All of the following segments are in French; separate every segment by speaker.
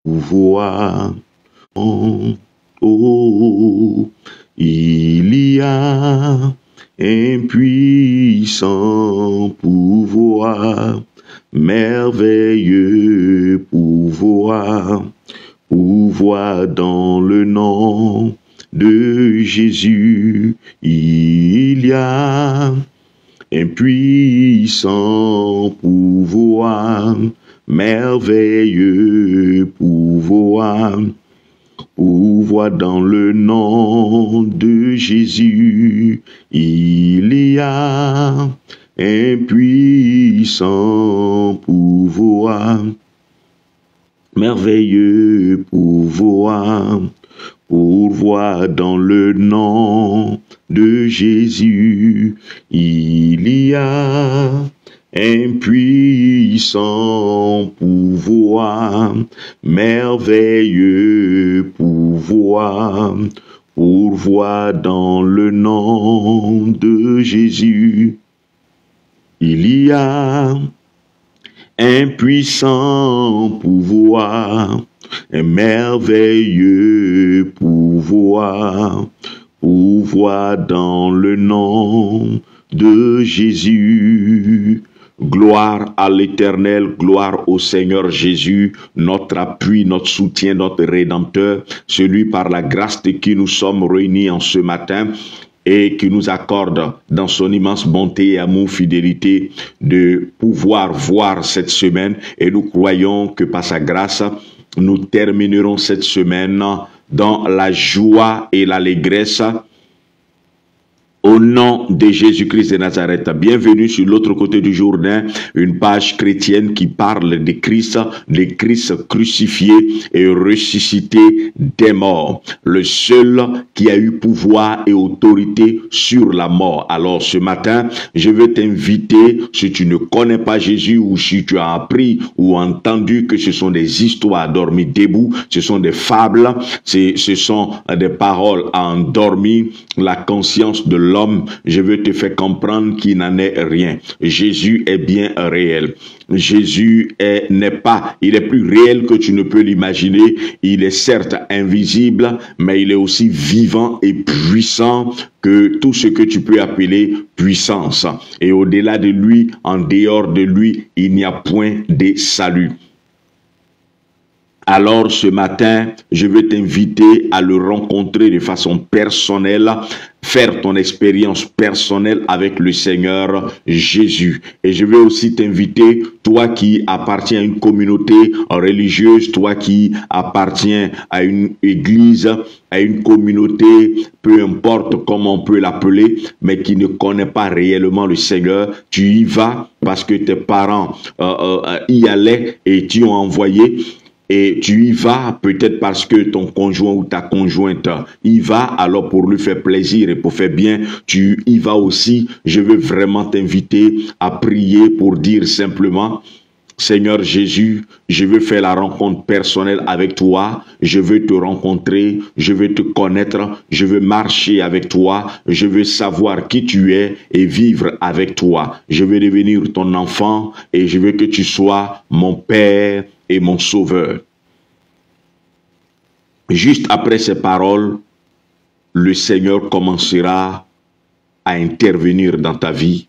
Speaker 1: pouvoir. Oh, il y a un puissant pouvoir, merveilleux pouvoir, pouvoir dans le nom de Jésus. Il y a un puissant pouvoir, merveilleux pouvoir, pouvoir dans le nom de Jésus. Il y a un puissant pouvoir, merveilleux pouvoir, pouvoir dans le nom de Jésus. Il y a un puissant pouvoir, merveilleux pouvoir, pouvoir dans le nom de Jésus. Il y a un puissant pouvoir, un merveilleux pouvoir, pouvoir dans le nom de Jésus. Gloire à l'Éternel, gloire au Seigneur Jésus, notre appui, notre soutien, notre Rédempteur, celui par la grâce de qui nous sommes réunis en ce matin et qui nous accorde dans son immense bonté et amour, fidélité, de pouvoir voir cette semaine. Et nous croyons que par sa grâce, nous terminerons cette semaine dans la joie et l'allégresse. Au nom de Jésus-Christ de Nazareth, bienvenue sur l'autre côté du Jourdain, une page chrétienne qui parle de Christ crucifié et ressuscité des morts, le seul qui a eu pouvoir et autorité sur la mort. Alors ce matin, je veux t'inviter, si tu ne connais pas Jésus ou si tu as appris ou entendu que ce sont des histoires dormies debout, ce sont des fables, ce sont des paroles à endormir la conscience de l'homme, je veux te faire comprendre qu'il n'en est rien. Jésus est bien réel. Jésus il est plus réel que tu ne peux l'imaginer. Il est certes invisible, mais il est aussi vivant et puissant que tout ce que tu peux appeler puissance. Et au-delà de lui, en dehors de lui, il n'y a point de salut. Alors ce matin, je veux t'inviter à le rencontrer de façon personnelle, faire ton expérience personnelle avec le Seigneur Jésus. Et je veux aussi t'inviter, toi qui appartiens à une communauté religieuse, toi qui appartiens à une église, à une communauté, peu importe comment on peut l'appeler, mais qui ne connaît pas réellement le Seigneur, tu y vas parce que tes parents y allaient et t'y ont envoyé. Et tu y vas peut-être parce que ton conjoint ou ta conjointe y va, alors pour lui faire plaisir et pour faire bien, tu y vas aussi. Je veux vraiment t'inviter à prier pour dire simplement: Seigneur Jésus, je veux faire la rencontre personnelle avec toi, je veux te rencontrer, je veux te connaître, je veux marcher avec toi, je veux savoir qui tu es et vivre avec toi. Je veux devenir ton enfant et je veux que tu sois mon Père et mon Sauveur. Juste après ces paroles, le Seigneur commencera à intervenir dans ta vie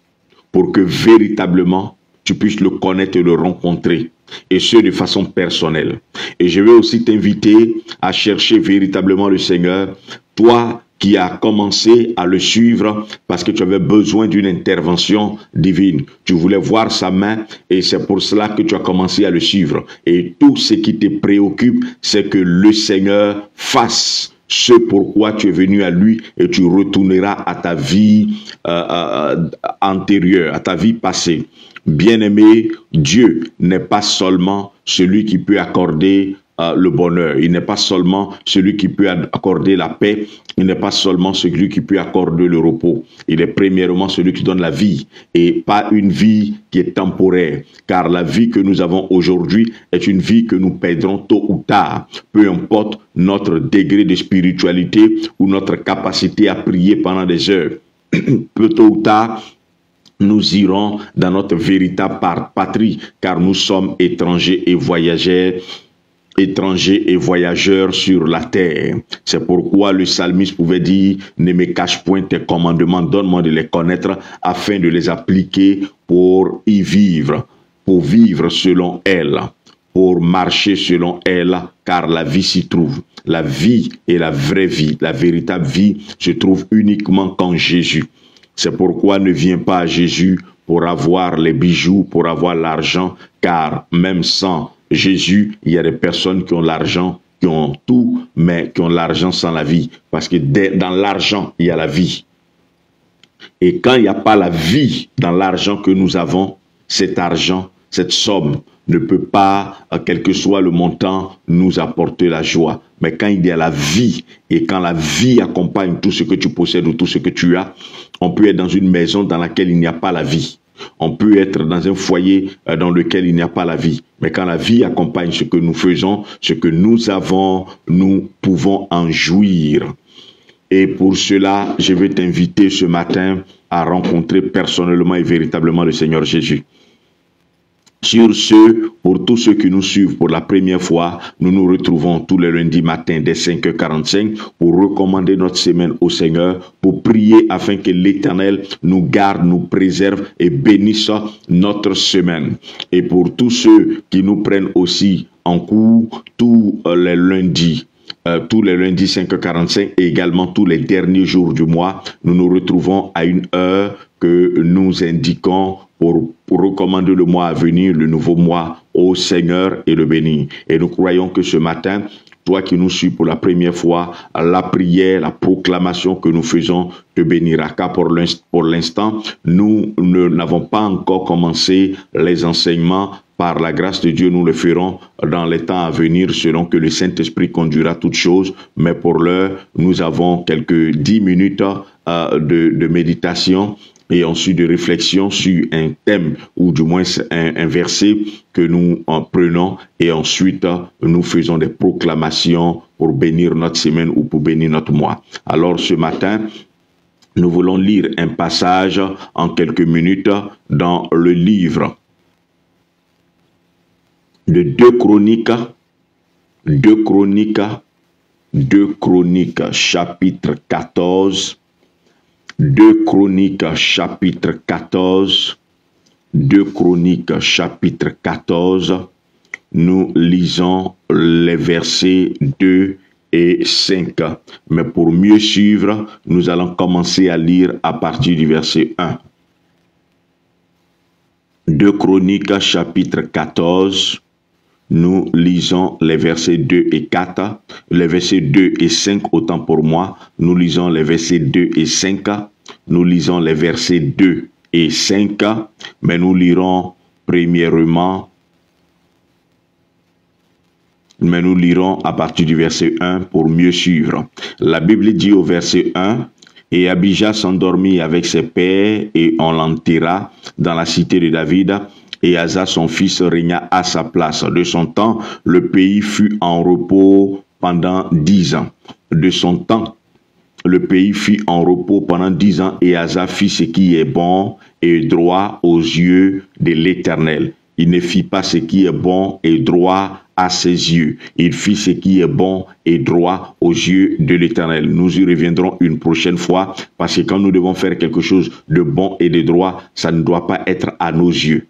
Speaker 1: pour que véritablement tu puisses le connaître et le rencontrer, et ce de façon personnelle. Et je vais aussi t'inviter à chercher véritablement le Seigneur, toi qui as commencé à le suivre parce que tu avais besoin d'une intervention divine. Tu voulais voir sa main et c'est pour cela que tu as commencé à le suivre. Et tout ce qui te préoccupe, c'est que le Seigneur fasse ce pourquoi tu es venu à lui et tu retourneras à ta vie antérieure, à ta vie passée. Bien-aimé, Dieu n'est pas seulement celui qui peut accorder le bonheur. Il n'est pas seulement celui qui peut accorder la paix. Il n'est pas seulement celui qui peut accorder le repos. Il est premièrement celui qui donne la vie et pas une vie qui est temporaire. Car la vie que nous avons aujourd'hui est une vie que nous perdrons tôt ou tard. Peu importe notre degré de spiritualité ou notre capacité à prier pendant des heures. Peu tôt ou tard, nous irons dans notre véritable patrie, car nous sommes étrangers et voyageurs étrangers et voyageurs sur la terre. C'est pourquoi le psalmiste pouvait dire, ne me cache point tes commandements, donne-moi de les connaître afin de les appliquer pour y vivre, pour vivre selon elle, pour marcher selon elle, car la vie s'y trouve. La vie est la vraie vie, la véritable vie se trouve uniquement qu'en Jésus. C'est pourquoi ne viens pas à Jésus pour avoir les bijoux, pour avoir l'argent, car même sans Jésus, il y a des personnes qui ont l'argent, qui ont tout, mais qui ont l'argent sans la vie. Parce que dans l'argent, il y a la vie. Et quand il n'y a pas la vie dans l'argent que nous avons, cet argent, cette somme ne peut pas, quel que soit le montant, nous apporter la joie. Mais quand il y a la vie, et quand la vie accompagne tout ce que tu possèdes ou tout ce que tu as, on peut être dans une maison dans laquelle il n'y a pas la vie. On peut être dans un foyer dans lequel il n'y a pas la vie. Mais quand la vie accompagne ce que nous faisons, ce que nous avons, nous pouvons en jouir. Et pour cela, je vais t'inviter ce matin à rencontrer personnellement et véritablement le Seigneur Jésus. Sur ce, pour tous ceux qui nous suivent pour la première fois, nous nous retrouvons tous les lundis matins dès 5h45 pour recommander notre semaine au Seigneur, pour prier afin que l'Éternel nous garde, nous préserve et bénisse notre semaine. Et pour tous ceux qui nous prennent aussi en cours tous les lundis 5h45 et également tous les derniers jours du mois, nous nous retrouvons à une heure que nous indiquons pour recommander le mois à venir, le nouveau mois au Seigneur et le bénir. Et nous croyons que ce matin, toi qui nous suis pour la première fois, la prière, la proclamation que nous faisons te bénira. Car pour l'instant, nous n'avons pas encore commencé les enseignements. Par la grâce de Dieu, nous le ferons dans les temps à venir, selon que le Saint-Esprit conduira toutes choses. Mais pour l'heure, nous avons quelques 10 minutes de méditation et ensuite de réflexion sur un thème ou du moins un verset que nous prenons et ensuite nous faisons des proclamations pour bénir notre semaine ou pour bénir notre mois. Alors ce matin, nous voulons lire un passage en quelques minutes dans le livre de 2 Chroniques, chapitre 14, 2 Chroniques, chapitre 14, 2 Chroniques, chapitre 14, nous lisons les versets 2 et 5. Mais pour mieux suivre, nous allons commencer à lire à partir du verset 1. 2 Chroniques, chapitre 14, nous lisons les versets 2 et 4, les versets 2 et 5, autant pour moi. Nous lisons les versets 2 et 5, nous lisons les versets 2 et 5, mais nous lirons premièrement, mais nous lirons à partir du verset 1 pour mieux suivre. La Bible dit au verset 1, « Et Abijah s'endormit avec ses pères et on l'enterra dans la cité de David. Et Asa, son fils, régna à sa place. De son temps, le pays fut en repos pendant 10 ans. De son temps, le pays fut en repos pendant 10 ans et Asa fit ce qui est bon et droit aux yeux de l'Éternel. Il ne fit pas ce qui est bon et droit à ses yeux. Il fit ce qui est bon et droit aux yeux de l'Éternel. Nous y reviendrons une prochaine fois parce que quand nous devons faire quelque chose de bon et de droit, ça ne doit pas être à nos yeux.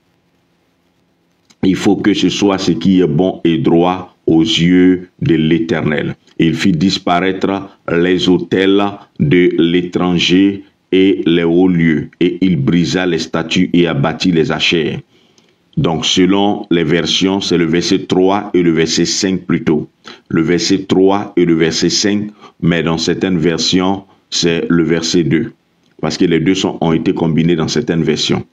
Speaker 1: Il faut que ce soit ce qui est bon et droit aux yeux de l'Éternel. Il fit disparaître les autels de l'étranger et les hauts lieux, et il brisa les statues et abattit les achères. Donc, selon les versions, c'est le verset 3 et le verset 5 plutôt. Le verset 3 et le verset 5, mais dans certaines versions, c'est le verset 2. Parce que les deux ont été combinés dans certaines versions.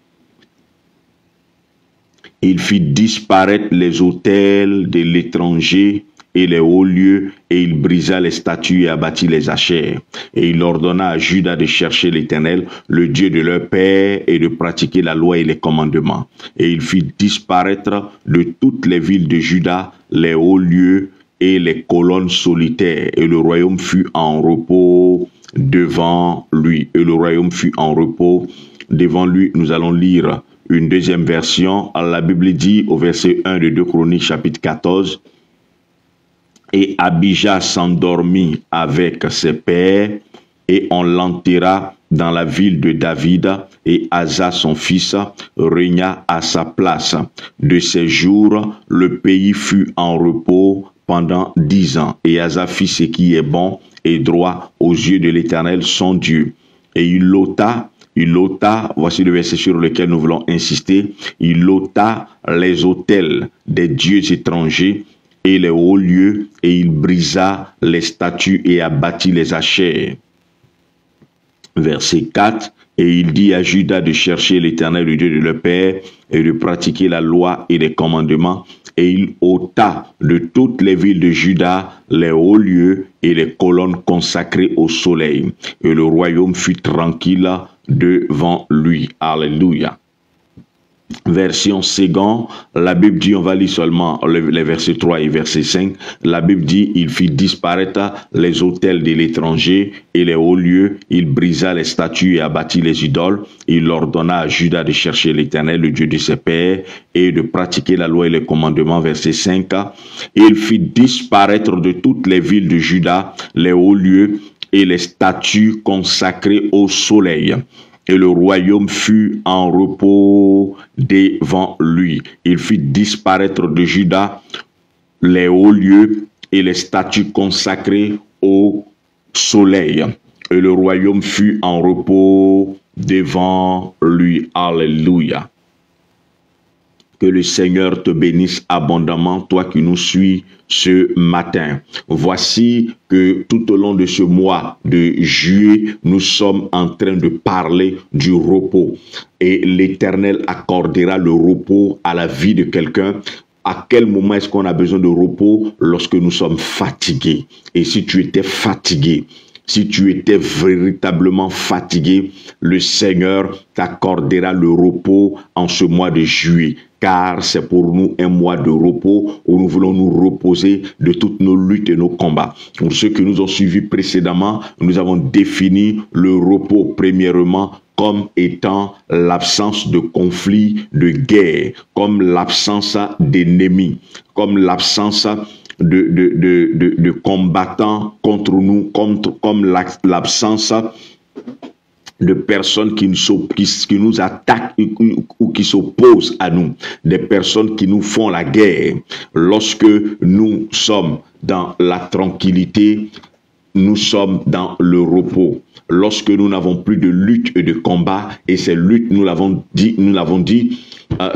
Speaker 1: Il fit disparaître les autels de l'étranger et les hauts lieux, et il brisa les statues et abattit les achères. Et il ordonna à Juda de chercher l'Éternel, le Dieu de leur père, et de pratiquer la loi et les commandements. Et il fit disparaître de toutes les villes de Juda les hauts lieux et les colonnes solitaires, et le royaume fut en repos devant lui. Et le royaume fut en repos devant lui. Nous allons lire une deuxième version. La Bible dit au verset 1 de 2 Chroniques chapitre 14, Et Abijah s'endormit avec ses pères, et on l'enterra dans la ville de David, et Asa son fils régna à sa place. De ces jours, le pays fut en repos pendant 10 ans, et Asa fit ce qui est bon et droit aux yeux de l'Éternel son Dieu. Et il ôta, voici le verset sur lequel nous voulons insister, il ôta les autels des dieux étrangers et les hauts lieux, et il brisa les statues et abattit les achères. Verset 4, et il dit à Judas de chercher l'Éternel, le Dieu de leur père, et de pratiquer la loi et les commandements. Et il ôta de toutes les villes de Juda les hauts lieux et les colonnes consacrées au soleil. Et le royaume fut tranquille devant lui. Alléluia. Version second, la Bible dit, on va lire seulement les versets 3 et verset 5, la Bible dit, il fit disparaître les autels de l'étranger et les hauts lieux, il brisa les statues et abattit les idoles, il ordonna à Judas de chercher l'Éternel, le Dieu de ses pères, et de pratiquer la loi et les commandements, verset 5, et il fit disparaître de toutes les villes de Juda les hauts lieux et les statues consacrées au soleil. Et le royaume fut en repos devant lui. Il fit disparaître de Juda les hauts lieux et les statues consacrées au soleil. Et le royaume fut en repos devant lui. Alléluia. Que le Seigneur te bénisse abondamment, toi qui nous suis ce matin. Voici que tout au long de ce mois de juillet, nous sommes en train de parler du repos. Et l'Éternel accordera le repos à la vie de quelqu'un. À quel moment est-ce qu'on a besoin de repos? Lorsque nous sommes fatigués. Et si tu étais fatigué, si tu étais véritablement fatigué, le Seigneur t'accordera le repos en ce mois de juillet. Car c'est pour nous un mois de repos où nous voulons nous reposer de toutes nos luttes et nos combats. Pour ceux qui nous ont suivis précédemment, nous avons défini le repos premièrement comme étant l'absence de conflit, de guerre, comme l'absence d'ennemis, comme l'absence de combattants contre nous, comme l'absence de personnes qui nous attaquent ou qui s'opposent à nous, des personnes qui nous font la guerre. Lorsque nous sommes dans la tranquillité, nous sommes dans le repos. Lorsque nous n'avons plus de lutte et de combat, et ces luttes, nous l'avons dit,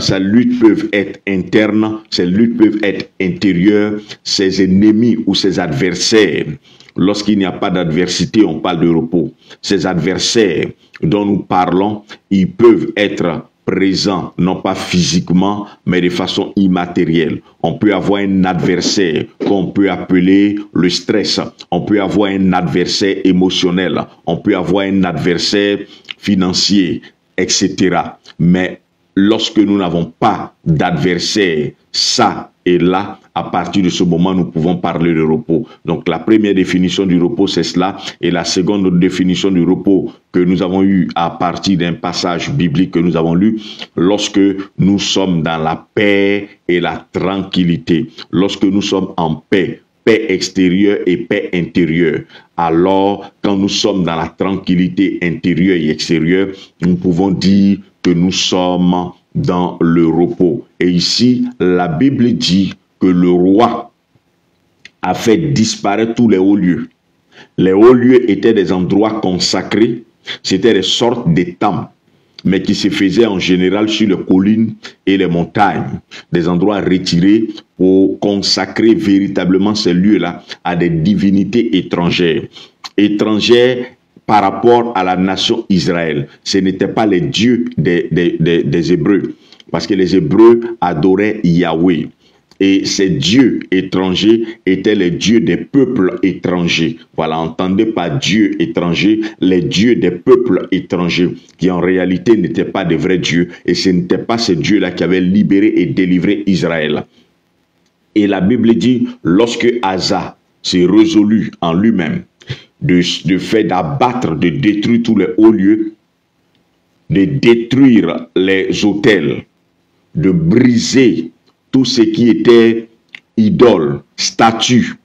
Speaker 1: ces luttes peuvent être internes, ces luttes peuvent être intérieures, ces ennemis ou ces adversaires. Lorsqu'il n'y a pas d'adversité, on parle de repos. Ces adversaires dont nous parlons, ils peuvent être présents, non pas physiquement, mais de façon immatérielle. On peut avoir un adversaire qu'on peut appeler le stress. On peut avoir un adversaire émotionnel. On peut avoir un adversaire financier, etc. Mais lorsque nous n'avons pas d'adversaire, ça et là, à partir de ce moment, nous pouvons parler de repos. Donc, la première définition du repos, c'est cela. Et la seconde définition du repos que nous avons eue à partir d'un passage biblique que nous avons lu, lorsque nous sommes dans la paix et la tranquillité, lorsque nous sommes en paix, paix extérieure et paix intérieure. Alors, quand nous sommes dans la tranquillité intérieure et extérieure, nous pouvons dire que nous sommes dans le repos. Et ici, la Bible dit que le roi a fait disparaître tous les hauts lieux. Les hauts lieux étaient des endroits consacrés, c'était des sortes d'étangs, mais qui se faisaient en général sur les collines et les montagnes, des endroits retirés pour consacrer véritablement ces lieux-là à des divinités étrangères. Étrangères par rapport à la nation Israël. Ce n'étaient pas les dieux des Hébreux, parce que les Hébreux adoraient Yahweh. Et ces dieux étrangers étaient les dieux des peuples étrangers. Voilà, entendez pas dieux étrangers, les dieux des peuples étrangers, qui en réalité n'étaient pas de vrais dieux. Et ce n'étaient pas ces dieux-là qui avaient libéré et délivré Israël. Et la Bible dit, lorsque Asa s'est résolu en lui-même de fait d'abattre, de détruire tous les hauts lieux, de détruire les autels, de briser tout ce qui était idole, statue,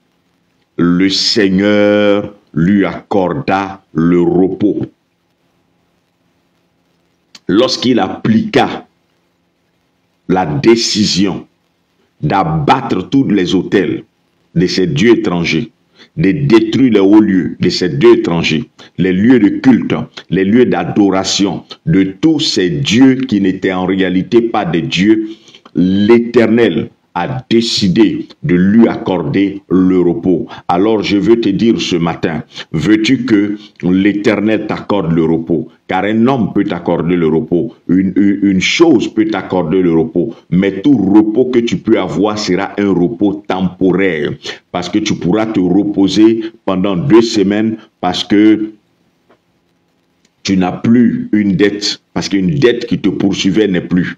Speaker 1: le Seigneur lui accorda le repos. Lorsqu'il appliqua la décision d'abattre tous les autels de ces dieux étrangers, de détruire les hauts lieux de ces dieux étrangers, les lieux de culte, les lieux d'adoration, de tous ces dieux qui n'étaient en réalité pas des dieux, l'Éternel a décidé de lui accorder le repos. Alors je veux te dire ce matin, veux-tu que l'Éternel t'accorde le repos? Car un homme peut t'accorder le repos, une chose peut t'accorder le repos, mais tout repos que tu peux avoir sera un repos temporaire, parce que tu pourras te reposer pendant 2 semaines, parce que tu n'as plus une dette, parce qu'une dette qui te poursuivait n'est plus.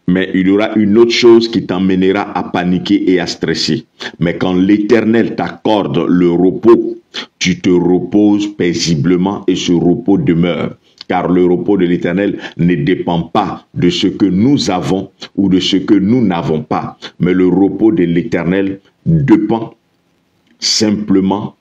Speaker 1: Mais il y aura une autre chose qui t'emmènera à paniquer et à stresser. Mais quand l'Éternel t'accorde le repos, tu te reposes paisiblement et ce repos demeure. Car le repos de l'Éternel ne dépend pas de ce que nous avons ou de ce que nous n'avons pas. Mais le repos de l'Éternel dépend simplement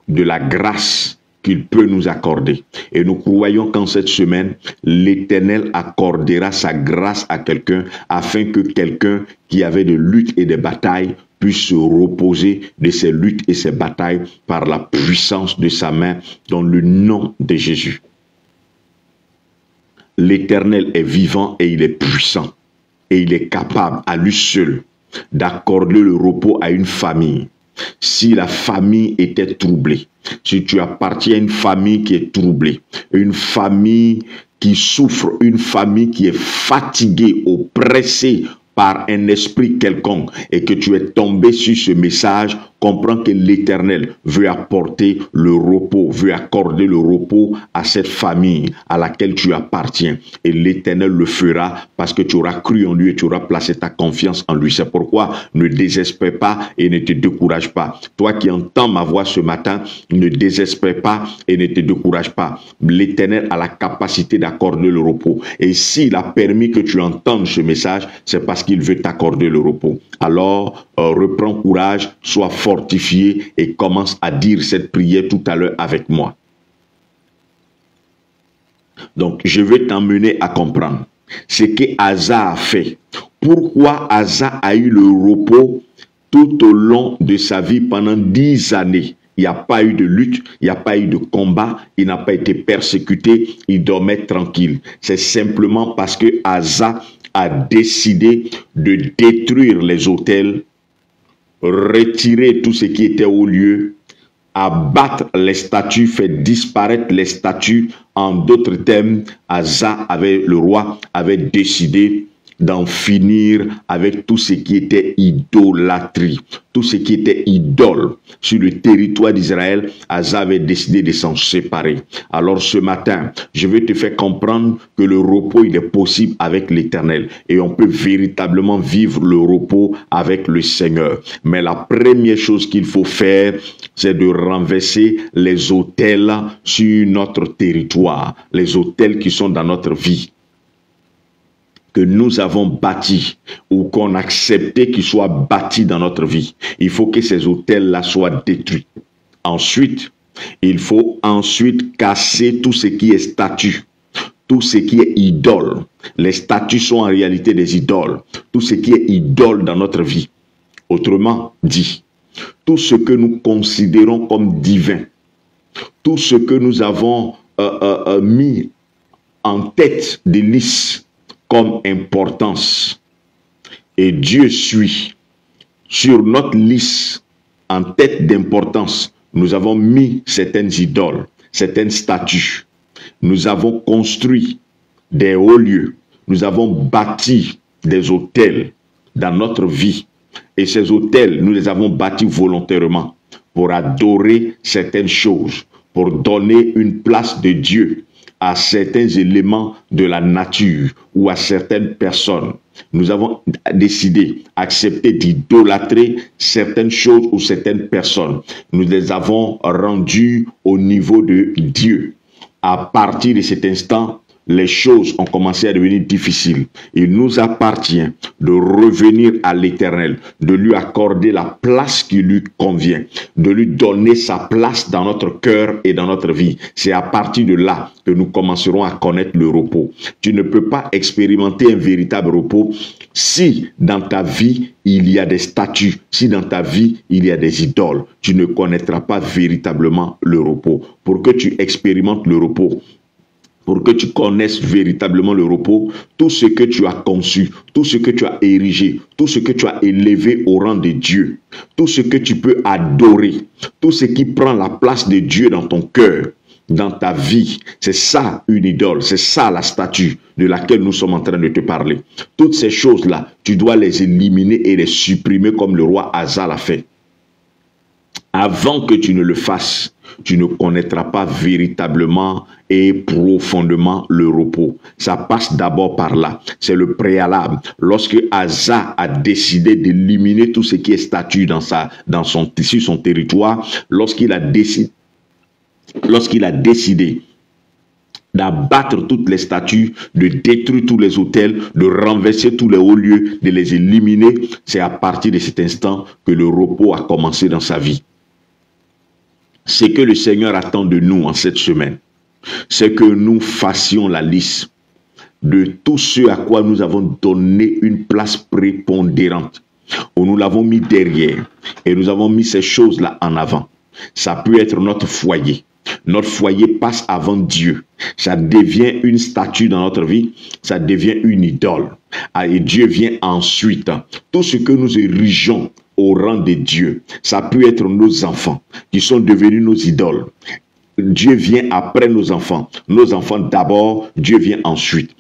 Speaker 1: de la grâce qu'il peut nous accorder. Et nous croyons qu'en cette semaine, l'Éternel accordera sa grâce à quelqu'un afin que quelqu'un qui avait des luttes et des batailles puisse se reposer de ses luttes et ses batailles par la puissance de sa main dans le nom de Jésus. L'Éternel est vivant et il est puissant. Et il est capable à lui seul d'accorder le repos à une famille. Si la famille était troublée, si tu appartiens à une famille qui est troublée, une famille qui souffre, une famille qui est fatiguée, oppressée par un esprit quelconque et que tu es tombé sur ce message, comprends que l'Éternel veut apporter le repos, veut accorder le repos à cette famille à laquelle tu appartiens. Et l'Éternel le fera parce que tu auras cru en lui et tu auras placé ta confiance en lui. C'est pourquoi ne désespère pas et ne te décourage pas. Toi qui entends ma voix ce matin, ne désespère pas et ne te décourage pas. L'Éternel a la capacité d'accorder le repos. Et s'il a permis que tu entendes ce message, c'est parce qu'il veut t'accorder le repos. Alors, reprends courage, sois fortifié et commence à dire cette prière tout à l'heure avec moi. Donc, je vais t'emmener à comprendre ce que Asa a fait. Pourquoi Asa a eu le repos tout au long de sa vie pendant 10 années. Il n'y a pas eu de lutte, il n'y a pas eu de combat, il n'a pas été persécuté, il dormait tranquille. C'est simplement parce que Asa a décidé de détruire les autels, retirer tout ce qui était au lieu, abattre les statues, faire disparaître les statues. En d'autres termes, Asa le roi avait décidé d'en finir avec tout ce qui était idolâtrie, tout ce qui était idole sur le territoire d'Israël. Asa avait décidé de s'en séparer. Alors ce matin, je vais te faire comprendre que le repos, il est possible avec l'Éternel et on peut véritablement vivre le repos avec le Seigneur. Mais la première chose qu'il faut faire, c'est de renverser les autels sur notre territoire, les autels qui sont dans notre vie, que nous avons bâti ou qu'on a accepté qu'ils soient bâtis dans notre vie. Il faut que ces autels-là soient détruits. Ensuite, il faut casser tout ce qui est statue, tout ce qui est idole. Les statues sont en réalité des idoles. Tout ce qui est idole dans notre vie. Autrement dit, tout ce que nous considérons comme divin, tout ce que nous avons mis en tête de liste comme importance, et Dieu suit sur notre liste en tête d'importance. Nous avons mis certaines idoles, certaines statues, nous avons construit des hauts lieux, nous avons bâti des autels dans notre vie, et ces autels nous les avons bâtis volontairement pour adorer certaines choses, pour donner une place de Dieu à certains éléments de la nature ou à certaines personnes. Nous avons décidé, accepté d'idolâtrer certaines choses ou certaines personnes. Nous les avons rendues au niveau de Dieu. À partir de cet instant, les choses ont commencé à devenir difficiles, il nous appartient de revenir à l'Éternel, de lui accorder la place qui lui convient, de lui donner sa place dans notre cœur et dans notre vie. C'est à partir de là que nous commencerons à connaître le repos. Tu ne peux pas expérimenter un véritable repos si dans ta vie il y a des statues, si dans ta vie il y a des idoles. Tu ne connaîtras pas véritablement le repos. Pour que tu expérimentes le repos, pour que tu connaisses véritablement le repos, tout ce que tu as conçu, tout ce que tu as érigé, tout ce que tu as élevé au rang de Dieu, tout ce que tu peux adorer, tout ce qui prend la place de Dieu dans ton cœur, dans ta vie, c'est ça une idole, c'est ça la statue de laquelle nous sommes en train de te parler. Toutes ces choses-là, tu dois les éliminer et les supprimer comme le roi Asa l'a fait. Avant que tu ne le fasses, tu ne connaîtras pas véritablement et profondément le repos. Ça passe d'abord par là. C'est le préalable. Lorsque Asa a décidé d'éliminer tout ce qui est statut sur son territoire, lorsqu'il a décidé d'abattre toutes les statues, de détruire tous les autels, de renverser tous les hauts lieux, de les éliminer, c'est à partir de cet instant que le repos a commencé dans sa vie. Ce que le Seigneur attend de nous en cette semaine, c'est que nous fassions la liste de tout ce à quoi nous avons donné une place prépondérante, où nous l'avons mis derrière, et nous avons mis ces choses-là en avant. Ça peut être notre foyer. Notre foyer passe avant Dieu. Ça devient une statue dans notre vie. Ça devient une idole. Et Dieu vient ensuite. Tout ce que nous érigeons au rang de Dieu, ça peut être nos enfants qui sont devenus nos idoles. Dieu vient après nos enfants. Nos enfants d'abord, Dieu vient ensuite.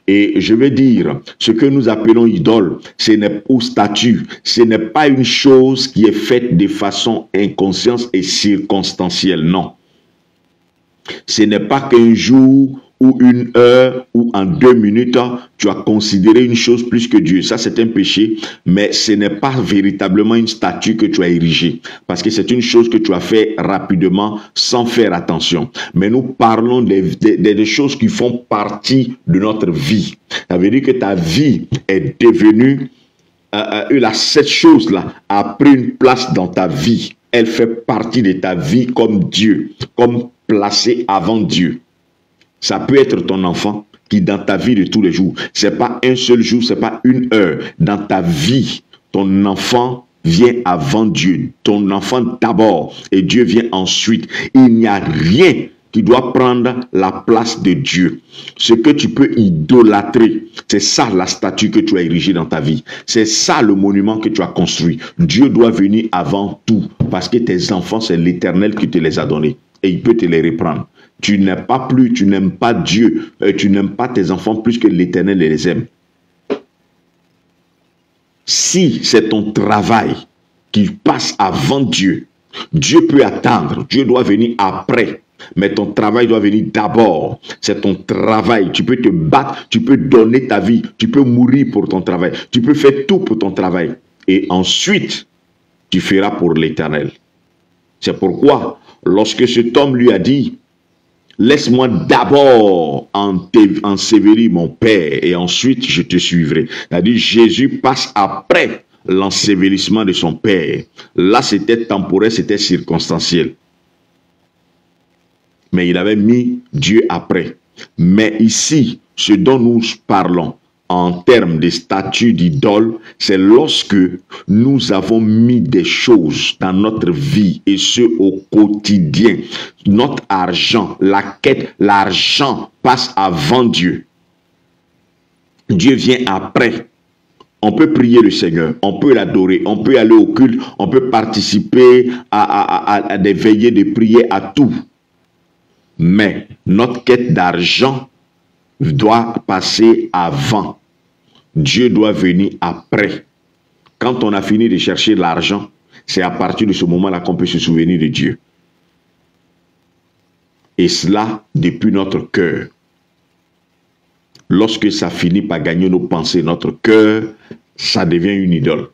Speaker 1: Et je veux dire, ce que nous appelons idole, ce n'est ou statue, ce n'est pas une chose qui est faite de façon inconsciente et circonstancielle, non. Ce n'est pas qu'un jour ou une heure ou en 2 minutes, tu as considéré une chose plus que Dieu. Ça, c'est un péché, mais ce n'est pas véritablement une statue que tu as érigée, parce que c'est une chose que tu as fait rapidement sans faire attention. Mais nous parlons des choses qui font partie de notre vie. Ça veut dire que ta vie est devenue, cette chose-là a pris une place dans ta vie. Elle fait partie de ta vie comme Dieu, comme placé avant Dieu. Ça peut être ton enfant qui dans ta vie de tous les jours, c'est pas un seul jour, c'est pas une heure. Dans ta vie, ton enfant vient avant Dieu. Ton enfant d'abord et Dieu vient ensuite. Il n'y a rien qui doit prendre la place de Dieu. Ce que tu peux idolâtrer, c'est ça la statue que tu as érigée dans ta vie. C'est ça le monument que tu as construit. Dieu doit venir avant tout parce que tes enfants, c'est l'Éternel qui te les a donnés et il peut te les reprendre. Tu n'aimes pas Dieu, tu n'aimes pas tes enfants plus que l'Éternel les aime. Si c'est ton travail qui passe avant Dieu, Dieu peut attendre, Dieu doit venir après. Mais ton travail doit venir d'abord. C'est ton travail. Tu peux te battre, tu peux donner ta vie, tu peux mourir pour ton travail, tu peux faire tout pour ton travail. Et ensuite, tu feras pour l'Éternel. C'est pourquoi, lorsque cet homme lui a dit, laisse-moi d'abord ensevelir mon père et ensuite je te suivrai. C'est-à-dire Jésus passe après l'ensevelissement de son père. Là, c'était temporaire, c'était circonstanciel. Mais il avait mis Dieu après. Mais ici, ce dont nous parlons en termes de statut d'idole, c'est lorsque nous avons mis des choses dans notre vie et ce au quotidien. Notre argent, la quête, l'argent passe avant Dieu. Dieu vient après. On peut prier le Seigneur, on peut l'adorer, on peut aller au culte, on peut participer à des veillées de prière, à tout. Mais notre quête d'argent doit passer avant. Dieu doit venir après. Quand on a fini de chercher l'argent, c'est à partir de ce moment-là qu'on peut se souvenir de Dieu. Et cela depuis notre cœur. Lorsque ça finit par gagner nos pensées, notre cœur, ça devient une idole.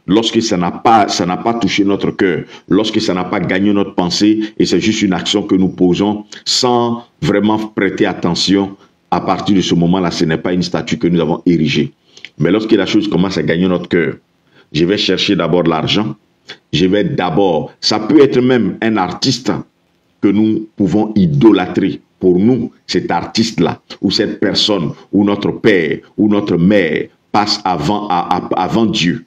Speaker 1: Lorsque ça n'a pas touché notre cœur, lorsque ça n'a pas gagné notre pensée, et c'est juste une action que nous posons sans vraiment prêter attention, à partir de ce moment-là, ce n'est pas une statue que nous avons érigée. Mais lorsque la chose commence à gagner notre cœur, je vais chercher d'abord l'argent. Je vais d'abord, ça peut être même un artiste que nous pouvons idolâtrer. Pour nous, cet artiste-là, ou cette personne, ou notre père, ou notre mère, passe avant Dieu.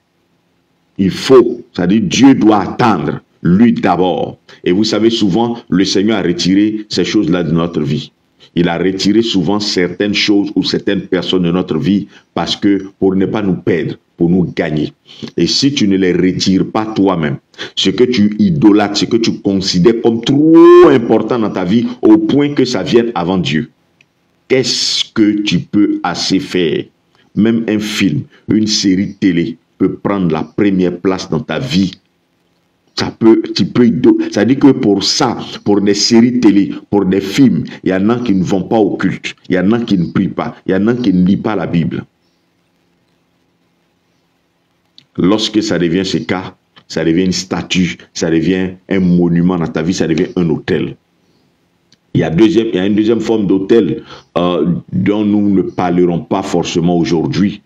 Speaker 1: Il faut, c'est-à-dire Dieu doit attendre lui d'abord. Et vous savez, souvent, le Seigneur a retiré ces choses-là de notre vie. Il a retiré souvent certaines choses ou certaines personnes de notre vie parce que pour ne pas nous perdre, pour nous gagner. Et si tu ne les retires pas toi-même, ce que tu idolâtres, ce que tu considères comme trop important dans ta vie au point que ça vienne avant Dieu, qu'est-ce que tu peux assez faire? Même un film, une série télé peut prendre la première place dans ta vie. Ça dit que pour ça, pour des séries télé, pour des films, il y en a qui ne vont pas au culte, il y en a qui ne prient pas, il y en a qui ne lisent pas la Bible. Lorsque ça devient ce cas, ça devient une statue, ça devient un monument dans ta vie, ça devient un autel. Il y a une deuxième forme d'autel dont nous ne parlerons pas forcément aujourd'hui.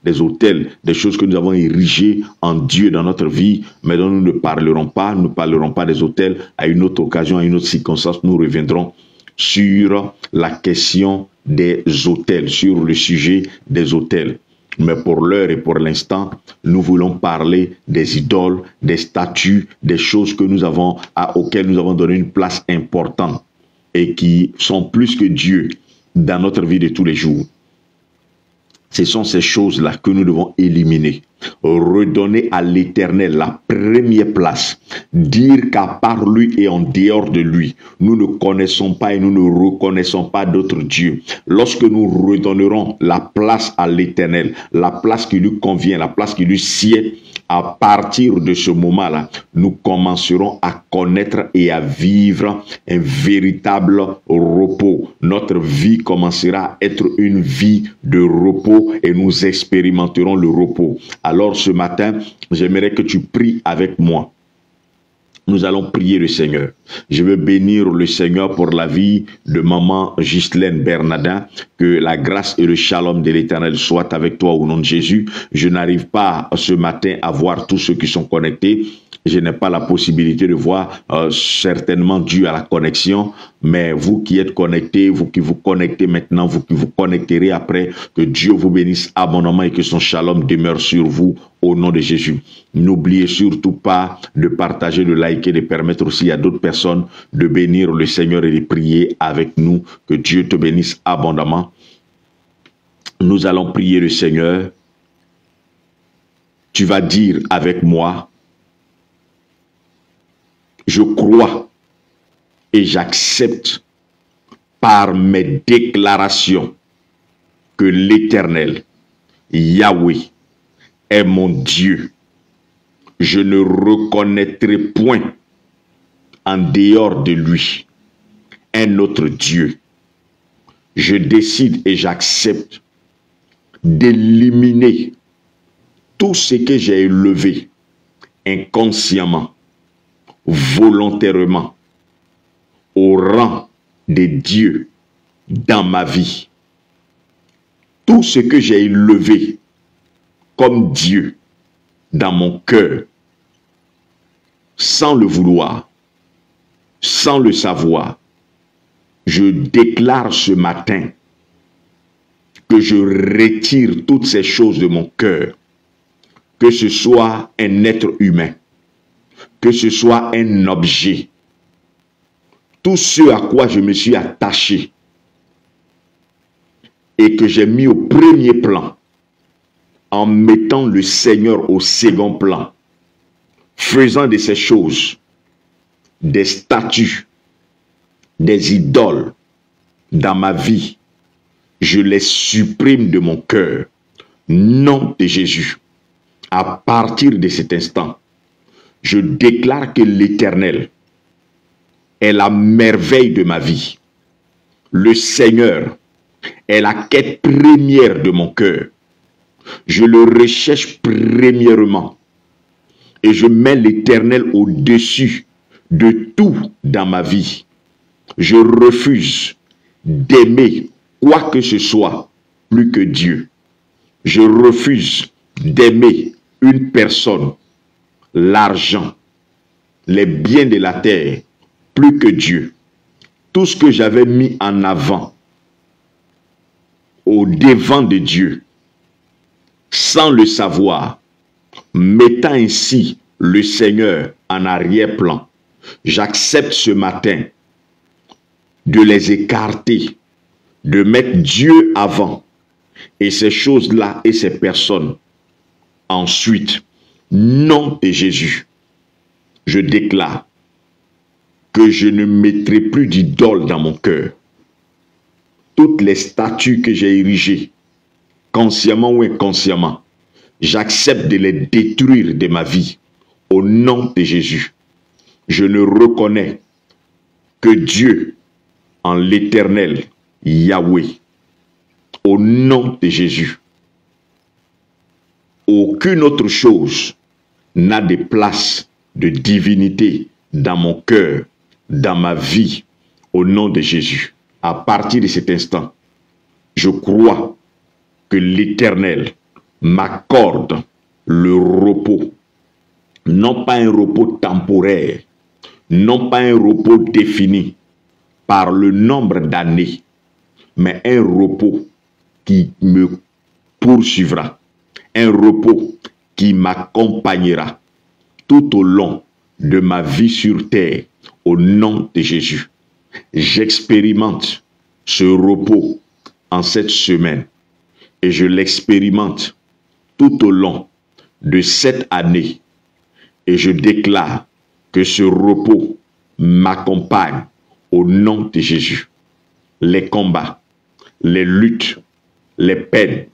Speaker 1: Des autels, des choses que nous avons érigées en Dieu dans notre vie, mais dont nous ne parlerons pas. Nous ne parlerons pas des autels. À une autre occasion, à une autre circonstance, nous reviendrons sur la question des autels, sur le sujet des autels. Mais pour l'heure et pour l'instant, nous voulons parler des idoles, des statues, des choses que nous avons, auxquelles nous avons donné une place importante et qui sont plus que Dieu dans notre vie de tous les jours. Ce sont ces choses-là que nous devons éliminer. Redonner à l'Éternel la première place. Dire qu'à part lui et en dehors de lui, nous ne connaissons pas et nous ne reconnaissons pas d'autres dieux. Lorsque nous redonnerons la place à l'Éternel, la place qui lui convient, la place qui lui sied, à partir de ce moment-là, nous commencerons à connaître et à vivre un véritable repos. Notre vie commencera à être une vie de repos et nous expérimenterons le repos. Alors ce matin, j'aimerais que tu pries avec moi. Nous allons prier le Seigneur. Je veux bénir le Seigneur pour la vie de maman Ghislaine Bernardin. Que la grâce et le shalom de l'Éternel soient avec toi au nom de Jésus. Je n'arrive pas ce matin à voir tous ceux qui sont connectés. Je n'ai pas la possibilité de voir certainement dû à la connexion. Mais vous qui êtes connectés, vous qui vous connectez maintenant, vous qui vous connecterez après, que Dieu vous bénisse abondamment et que son shalom demeure sur vous au nom de Jésus. N'oubliez surtout pas de partager, de liker, de permettre aussi à d'autres personnes de bénir le Seigneur et de prier avec nous. Que Dieu te bénisse abondamment. Nous allons prier le Seigneur. Tu vas dire avec moi, je crois et j'accepte par mes déclarations que l'Éternel, Yahweh, est mon Dieu. Je ne reconnaîtrai point en dehors de lui un autre Dieu. Je décide et j'accepte d'éliminer tout ce que j'ai élevé inconsciemment, volontairement, au rang des dieux dans ma vie. Tout ce que j'ai élevé comme Dieu dans mon cœur, sans le vouloir, sans le savoir, je déclare ce matin que je retire toutes ces choses de mon cœur, que ce soit un être humain, que ce soit un objet, tout ce à quoi je me suis attaché et que j'ai mis au premier plan, en mettant le Seigneur au second plan, faisant de ces choses des statues, des idoles dans ma vie, je les supprime de mon cœur. Nom de Jésus. À partir de cet instant, je déclare que l'Éternel est la merveille de ma vie. Le Seigneur est la quête première de mon cœur. Je le recherche premièrement. Et je mets l'Éternel au-dessus de tout dans ma vie. Je refuse d'aimer quoi que ce soit plus que Dieu. Je refuse d'aimer une personne, l'argent, les biens de la terre, plus que Dieu. Tout ce que j'avais mis en avant, au devant de Dieu, sans le savoir, mettant ainsi le Seigneur en arrière-plan, j'accepte ce matin de les écarter, de mettre Dieu avant, et ces choses-là et ces personnes. Ensuite, nom de Jésus, je déclare que je ne mettrai plus d'idole dans mon cœur. Toutes les statues que j'ai érigées, consciemment ou inconsciemment, j'accepte de les détruire de ma vie au nom de Jésus. Je ne reconnais que Dieu en l'Éternel, Yahweh, au nom de Jésus. Aucune autre chose n'a de place de divinité dans mon cœur, dans ma vie, au nom de Jésus. À partir de cet instant, je crois que l'Éternel m'accorde le repos, non pas un repos temporaire, non pas un repos défini par le nombre d'années, mais un repos qui me poursuivra, un repos qui m'accompagnera tout au long de ma vie sur terre, au nom de Jésus. J'expérimente ce repos en cette semaine et je l'expérimente tout au long de cette année et je déclare que ce repos m'accompagne au nom de Jésus. Les combats, les luttes, les peines,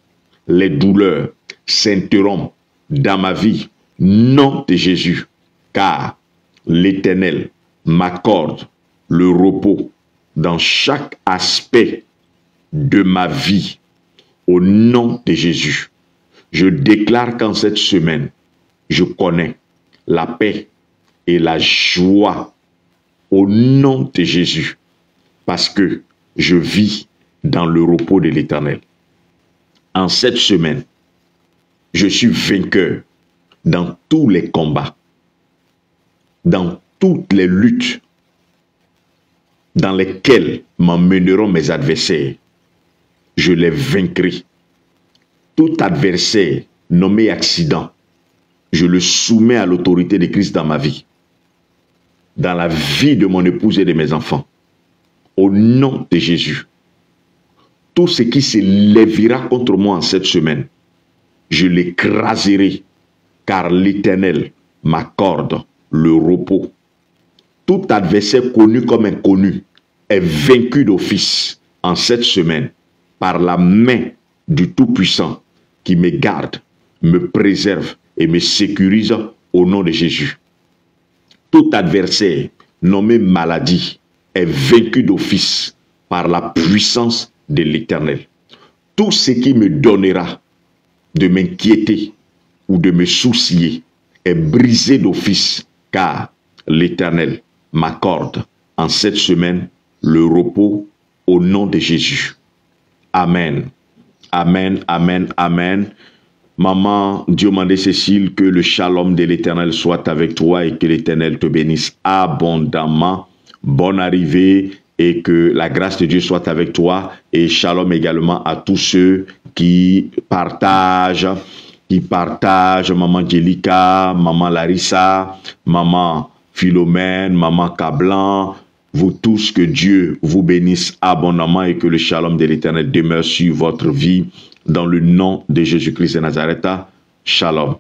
Speaker 1: les douleurs s'interrompent dans ma vie, nom de Jésus, car l'Éternel m'accorde le repos dans chaque aspect de ma vie, au nom de Jésus. Je déclare qu'en cette semaine, je connais la paix et la joie au nom de Jésus, parce que je vis dans le repos de l'Éternel. En cette semaine, je suis vainqueur dans tous les combats, dans toutes les luttes dans lesquelles m'emmèneront mes adversaires. Je les vaincrai. Tout adversaire nommé accident, je le soumets à l'autorité de Christ dans ma vie, dans la vie de mon épouse et de mes enfants. Au nom de Jésus, tout ce qui se lèvera contre moi en cette semaine, je l'écraserai, car l'Éternel m'accorde le repos. Tout adversaire connu comme inconnu est vaincu d'office en cette semaine par la main du Tout-Puissant qui me garde, me préserve et me sécurise au nom de Jésus. Tout adversaire nommé maladie est vaincu d'office par la puissance de l'Éternel. Tout ce qui me donnera de m'inquiéter ou de me soucier est brisé d'office, car l'Éternel m'accorde en cette semaine le repos au nom de Jésus. Amen. Amen, amen, amen. Maman Diomandé Cécile, que le shalom de l'Éternel soit avec toi et que l'Éternel te bénisse abondamment. Bonne arrivée et que la grâce de Dieu soit avec toi. Et shalom également à tous ceux qui partagent Maman Angelica, Maman Larissa, Maman Philomène, Maman Cablan, vous tous, que Dieu vous bénisse abondamment et que le shalom de l'Éternel demeure sur votre vie dans le nom de Jésus-Christ de Nazareth. Shalom.